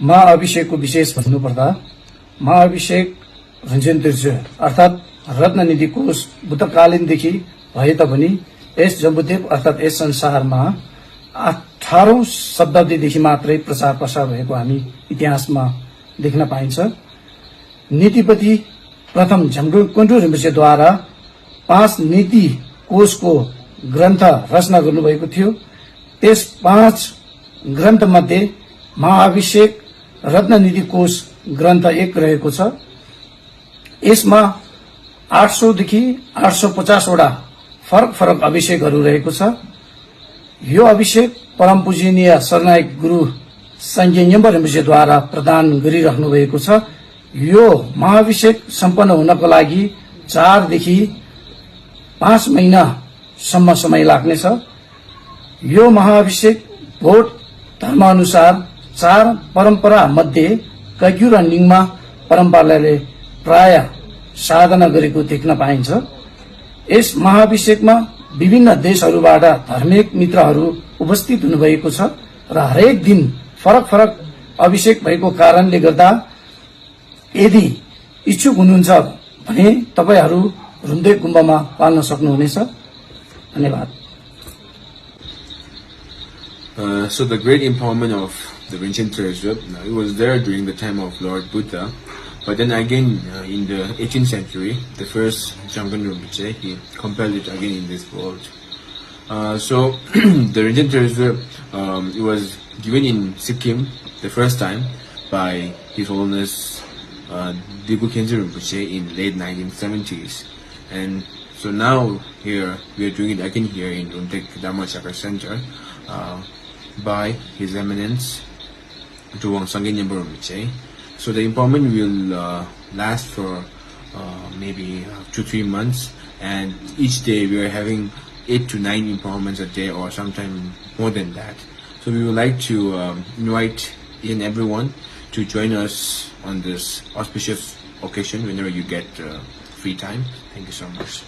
महाअभिषेकको विशेष भन्नुपर्दा महाअभिषेक रिन्चेन तेर्जोद अर्थात् रत्ननिधि कोष बुद्धकालीनदेखि भए तापनि यस जम्बुदेव अर्थात् यस संसारमा 18औं शताब्दीदेखि मात्रै प्रचार प्रसार भएको हामी इतिहासमा देख्न पाइन्छ। नीतिपति प्रथम झम्कुन्डु रिम्पोछेद्वारा 5 नीति कोषको ग्रन्थ रचना गर्नुभएको थियो। त्यस 5 ग्रन्थ मध्ये महाअभिषेक रत्ननिधि कोष ग्रन्थ 1 रहेको छ। यसमा 800 देखि 850 वटा फरक फरक अभिषेकहरू रहेको छ। यो अभिषेक परम पूजनीय शरणायक गुरु संघे न्येम्पा रिम्पोछेद्वारा प्रदान गरिराख्नु भएको छ। यो महाअभिषेक सम्पन्न हुनको लागि 4 देखि 5 महिनासम्म समय लाग्नेछ। यो महाअभिषेक बौद्ध धर्मानुसार 4 परम्परा मध्ये कग्यु र निङमा परम्पराले प्राय साधना गरेको देख्न पाइन्छ। यस महाअभिषेकमा विभिन्न देशहरूबाट धार्मिक मित्रहरू उपस्थित हुनुभएको छ र हरेक दिन फरक फरक अभिषेक भएको कारणले गर्दा यदि इच्छुक हुनुहुन्छ भने तपाईहरू रुम्तेक गुम्बामा पाल्न सक्नुहुनेछ। धन्यवाद। So the great empowerment of the Rinchen Terzod, it was there during the time of Lord Buddha, but then again in the 18th century, the first Jamgon Rinpoche, he compelled it again in this world. So the Rinchen Terzod, it was given in Sikkim the first time by His Holiness Dibu Khyentse Rinpoche in late 1970s, and so now here we are doing it again here in Rumtek Dharma Chakra Centre by His Eminence Drubwang Sangye Nyenpa Rinpoche. So the empowerment will last for maybe 2-3 months, and each day we are having 8 to 9 empowerments a day, or sometimes more than that. So we would like to invite in everyone to join us on this auspicious occasion whenever you get free time. Thank you so much.